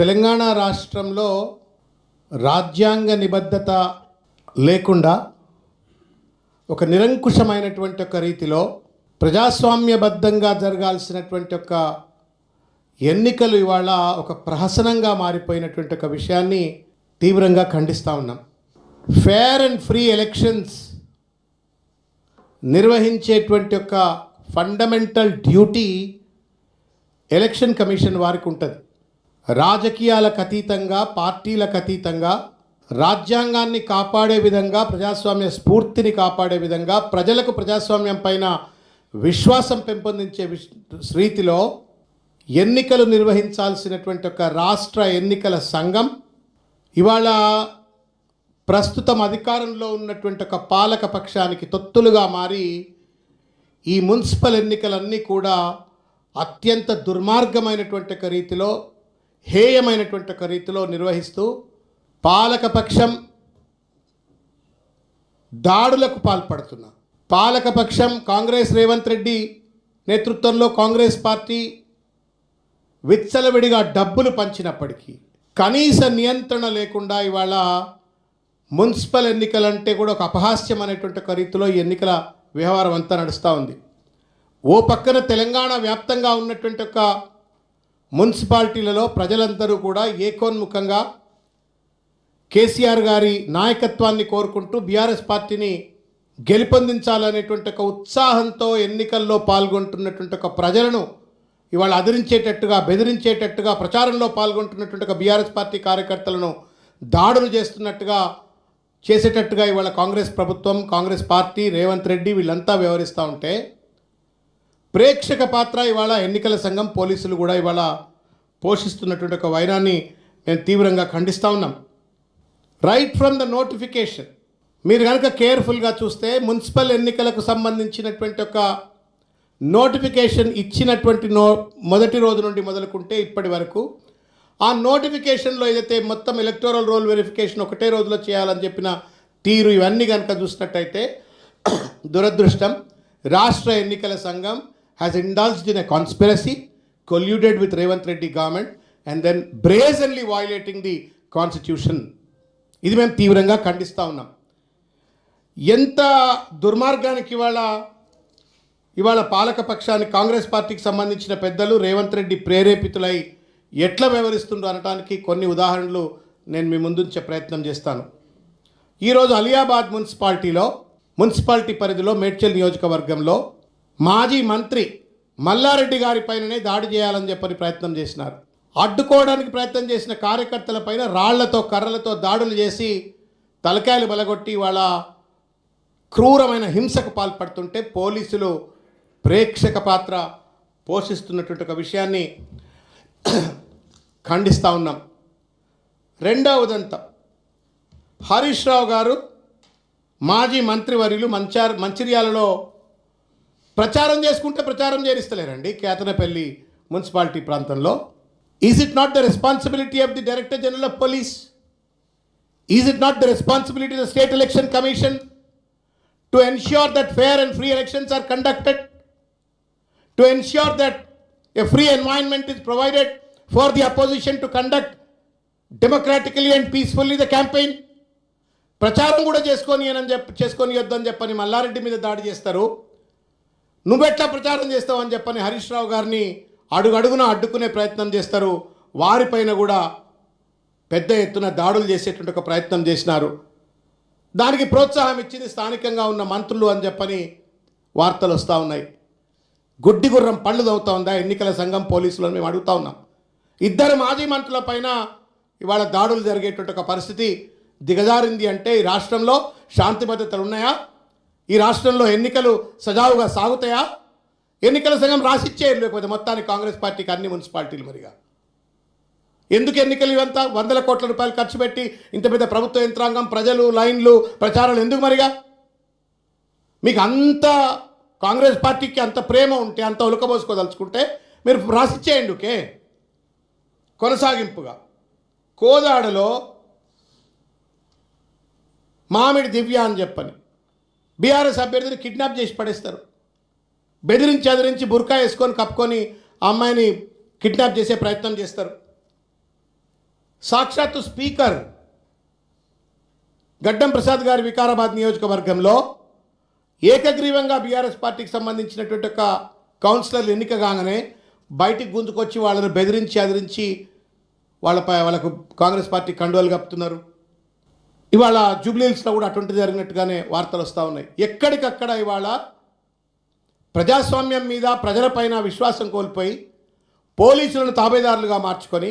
తెలంగాణ రాష్ట్రంలో రాజ్యాంగ నిబద్ధత లేకుండా ఒక నిరంకుశమైనటువంటి ఒక రీతిలో ప్రజాస్వామ్యబద్ధంగా జరగాల్సినటువంటి ఒక ఎన్నికలు ఇవాళ ఒక ప్రహసనంగా మారిపోయినటువంటి ఒక విషయాన్ని తీవ్రంగా ఖండిస్తూ ఉన్నాం. ఫేర్ అండ్ ఫ్రీ ఎలక్షన్స్ నిర్వహించేటువంటి ఒక ఫండమెంటల్ డ్యూటీ ఎలక్షన్ కమిషన్ వారికి ఉంటుంది. రాజకీయాలకు అతీతంగా, పార్టీలకు అతీతంగా రాజ్యాంగాన్ని కాపాడే విధంగా, ప్రజాస్వామ్య స్ఫూర్తిని కాపాడే విధంగా, ప్రజలకు ప్రజాస్వామ్యం పైన విశ్వాసం పెంపొందించే రీతిలో ఎన్నికలు నిర్వహించాల్సినటువంటి ఒక రాష్ట్ర ఎన్నికల సంఘం ఇవాళ ప్రస్తుతం అధికారంలో ఉన్నటువంటి ఒక పాలక పక్షానికి తొత్తులుగా మారి ఈ మున్సిపల్ ఎన్నికలన్నీ కూడా అత్యంత దుర్మార్గమైనటువంటి ఒక రీతిలో, హేయమైనటువంటి ఒక రీతిలో నిర్వహిస్తూ పాలకపక్షం దాడులకు పాల్పడుతున్నా. పాలకపక్షం కాంగ్రెస్ రేవంత్ రెడ్డి నేతృత్వంలో కాంగ్రెస్ పార్టీ విచ్చలవిడిగా డబ్బులు పంచినప్పటికీ కనీస నియంత్రణ లేకుండా ఇవాళ మున్సిపల్ ఎన్నికలంటే కూడా ఒక అపహాస్యం అనేటువంటి ఒక రీతిలో ఈ ఎన్నికల వ్యవహారం అంతా నడుస్తూ ఉంది. ఓ పక్కన తెలంగాణ వ్యాప్తంగా ఉన్నటువంటి ఒక మున్సిపాలిటీలలో ప్రజలందరూ కూడా ఏకోన్ముఖంగా కేసీఆర్ గారి నాయకత్వాన్ని కోరుకుంటూ బీఆర్ఎస్ పార్టీని గెలుపొందించాలనేటువంటి ఒక ఉత్సాహంతో ఎన్నికల్లో పాల్గొంటున్నటువంటి ఒక ప్రజలను ఇవాళ అదిరించేటట్టుగా, బెదిరించేటట్టుగా ప్రచారంలో పాల్గొంటున్నటువంటి ఒక బీఆర్ఎస్ పార్టీ కార్యకర్తలను దాడులు చేసేటట్టుగా ఇవాళ కాంగ్రెస్ ప్రభుత్వం, కాంగ్రెస్ పార్టీ, రేవంత్ రెడ్డి వీళ్ళంతా వ్యవహరిస్తూ ఉంటే ప్రేక్షక పాత్ర ఇవాళ ఎన్నికల సంఘం, పోలీసులు కూడా ఇవాళ పోషిస్తున్నటువంటి ఒక వైనాన్ని మేము తీవ్రంగా ఖండిస్తూ ఉన్నాం. రైట్ ఫ్రమ్ ద నోటిఫికేషన్ మీరు కనుక కేర్ఫుల్గా చూస్తే మున్సిపల్ ఎన్నికలకు సంబంధించినటువంటి ఒక నోటిఫికేషన్ ఇచ్చినటువంటి మొదటి రోజు నుండి మొదలుకుంటే ఇప్పటి వరకు ఆ నోటిఫికేషన్లో ఏదైతే మొత్తం ఎలక్టోరల్ రోల్ వెరిఫికేషన్ ఒకటే రోజులో చేయాలని చెప్పిన తీరు ఇవన్నీ కనుక చూసినట్టయితే దురదృష్టం, రాష్ట్ర ఎన్నికల సంఘం has indulged in a conspiracy, colluded with Revanth Reddy government and then brazenly violating the constitution. ఇది మేము తీవ్రంగా ఖండిస్తూ ఉన్నాం. ఎంత దుర్మార్గానికి ఇవాళ పాలకపక్షానికి, కాంగ్రెస్ పార్టీకి సంబంధించిన పెద్దలు రేవంత్ రెడ్డి ప్రేరేపితులై ఎట్లా వ్యవహరిస్తుండ్రు అనడానికి కొన్ని ఉదాహరణలు నేను మీ ముందుంచే ప్రయత్నం చేస్తాను. ఈరోజు అలియాబాద్ మున్సిపాలిటీ పరిధిలో మేడ్చల్ నియోజకవర్గంలో మాజీ మంత్రి మల్లారెడ్డి గారి పైననే దాడి చేయాలని చెప్పని ప్రయత్నం చేసినారు. అడ్డుకోవడానికి ప్రయత్నం చేసిన కార్యకర్తల పైన రాళ్లతో, కర్రలతో దాడులు చేసి తలకాయలు బలగొట్టి వాళ్ళ క్రూరమైన హింసకు పాల్పడుతుంటే పోలీసులు ప్రేక్షక పాత్ర పోషిస్తున్నటువంటి ఒక విషయాన్ని ఖండిస్తూ ఉన్నాం. రెండవ ఉదంతం, హరీష్ రావు గారు మాజీ మంత్రివర్యులు మంచిర్యాలలో ప్రచారం చేసుకుంటే ప్రచారం చేరిస్తలేరండి కేతనపల్లి మున్సిపాలిటీ ప్రాంతంలో. Is it not the responsibility of the director general of police? Is it not the responsibility of the state election commission to ensure that fair and free elections are conducted, to ensure that a free environment is provided for the opposition to conduct democratically and peacefully the campaign? ప్రచారం కూడా చేసుకొనియొద్దని చెప్పని మల్లారెడ్డి మీద దాడి చేస్తారు. నువ్వెట్లా ప్రచారం చేస్తావని చెప్పని హరీష్ రావు గారిని అడుగడుగున అడ్డుకునే ప్రయత్నం చేస్తారు. వారిపైన కూడా పెద్ద ఎత్తున దాడులు చేసేటువంటి ఒక ప్రయత్నం చేసినారు. దానికి ప్రోత్సాహం ఇచ్చింది స్థానికంగా ఉన్న మంత్రులు అని చెప్పని వార్తలు వస్తూ ఉన్నాయి. గుడ్డి గుర్రం పళ్ళు తవ్వుతూ ఉందా ఎన్నికల సంఘం, పోలీసులను మేము అడుగుతూ ఉన్నాం. ఇద్దరు మాజీ మంత్రుల పైన ఇవాళ దాడులు జరిగేటువంటి ఒక పరిస్థితి దిగజారింది అంటే ఈ రాష్ట్రంలో శాంతి భద్రతలు ఉన్నాయా? ఈ రాష్ట్రంలో ఎన్నికలు సజావుగా సాగుతాయా? ఎన్నికల సంఘం రాసిచ్చేయరు, లేకపోతే మొత్తానికి కాంగ్రెస్ పార్టీకి అన్ని మున్సిపాలిటీలు మరిగా ఎందుకు ఎన్నికలు ఇవంతా వందల కోట్ల రూపాయలు ఖర్చు పెట్టి ఇంత పెద్ద ప్రభుత్వ యంత్రాంగం, ప్రజలు, లైన్లు, ప్రచారాలు ఎందుకు మరిగా? మీకు అంత కాంగ్రెస్ పార్టీకి అంత ప్రేమ ఉంటే, అంత ఉలకబోసుకోదలుచుకుంటే మీరు రాసిచ్చేయండి. ఓకే, కొనసాగింపుగా కోదాడలో మామిడి దివ్య అని చెప్పని బీఆర్ఎస్ అభ్యర్థిని కిడ్నాప్ చేసి పడేస్తారు. బెదిరించి బుర్కా వేసుకొని కప్పుకొని ఆ అమ్మాయిని కిడ్నాప్ చేసే ప్రయత్నం చేస్తారు. సాక్షాత్తు స్పీకర్ గడ్డం ప్రసాద్ గారి వికారాబాద్ నియోజకవర్గంలో ఏకగ్రీవంగా బీఆర్ఎస్ పార్టీకి సంబంధించినటువంటి ఒక కౌన్సిలర్లు ఎన్నిక కాగానే బయటికి గుంజుకొచ్చి వాళ్ళని బెదిరించి అదిరించి వాళ్ళకు కాంగ్రెస్ పార్టీ కండువాలు కప్పుతున్నారు. ఇవాళ జూబ్లీహిల్స్లో కూడా అటువంటి జరిగినట్టుగానే వార్తలు వస్తూ ఉన్నాయి. ఎక్కడికక్కడ ఇవాళ ప్రజాస్వామ్యం మీద ప్రజలపైన విశ్వాసం కోల్పోయి పోలీసులను తాబేదారులుగా మార్చుకొని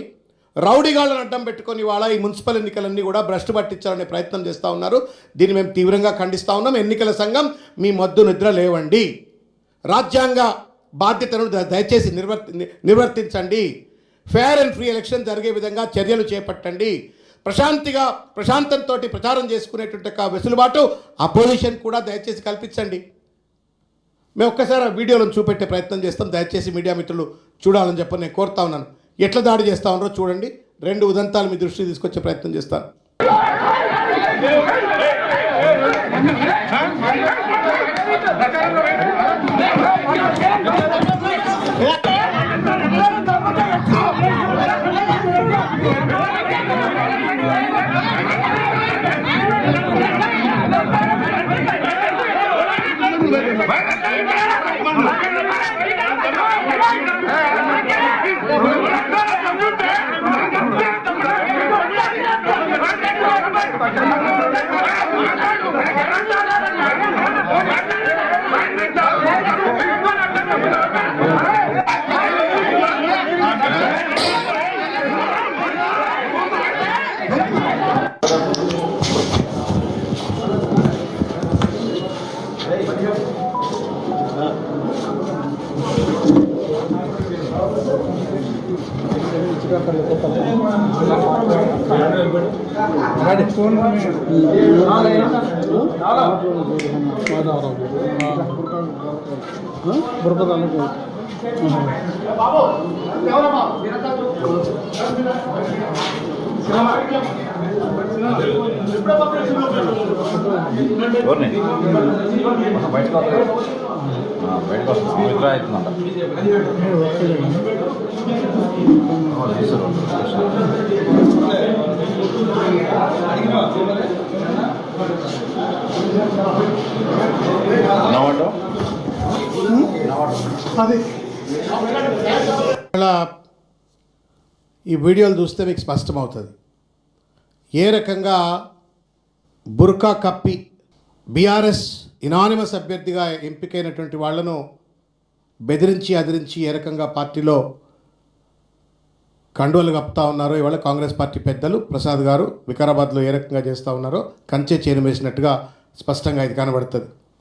రౌడీగాళ్ళను అడ్డం పెట్టుకొని ఇవాళ ఈ మున్సిపల్ ఎన్నికలన్నీ కూడా భ్రష్టు పట్టించాలనే ప్రయత్నం చేస్తూ ఉన్నారు. దీన్ని మేము తీవ్రంగా ఖండిస్తూ ఉన్నాం. ఎన్నికల సంఘం మీ మొద్దు నిద్ర లేవండి, రాజ్యాంగ బాధ్యతను దయచేసి నిర్వర్తించండి, ఫేర్ అండ్ ఫ్రీ ఎలక్షన్ జరిగే విధంగా చర్యలు చేపట్టండి, ప్రశాంతంతో ప్రచారం చేసుకునేటువంటి వెసులుబాటు అపోజిషన్ కూడా దయచేసి కల్పించండి. మేము ఒక్కసారి ఆ వీడియోలను చూపెట్టే ప్రయత్నం చేస్తాం. దయచేసి మీడియా మిత్రులు చూడాలని చెప్పి నేను కోరుతా ఉన్నాను. ఎట్లా దాడి చేస్తూ ఉన్నారో చూడండి. 2 ఉదంతాలు మీ దృష్టికి తీసుకొచ్చే ప్రయత్నం చేస్తాను. ఈ వీడియోలు చూస్తే మీకు స్పష్టమవుతుంది ఏ రకంగా బుర్కా కప్పి బీఆర్ఎస్ ఇనానిమస్ అభ్యర్థిగా ఎంపికైనటువంటి వాళ్లను బెదిరించి అదిరించి ఏ రకంగా పార్టీలో కండువలు కప్పుతూ ఉన్నారో ఇవాళ కాంగ్రెస్ పార్టీ పెద్దలు ప్రసాద్ గారు వికారాబాద్లో ఏ రకంగా చేస్తూ ఉన్నారో కంచె చేను వేసినట్టుగా స్పష్టంగా ఇది కనబడుతుంది.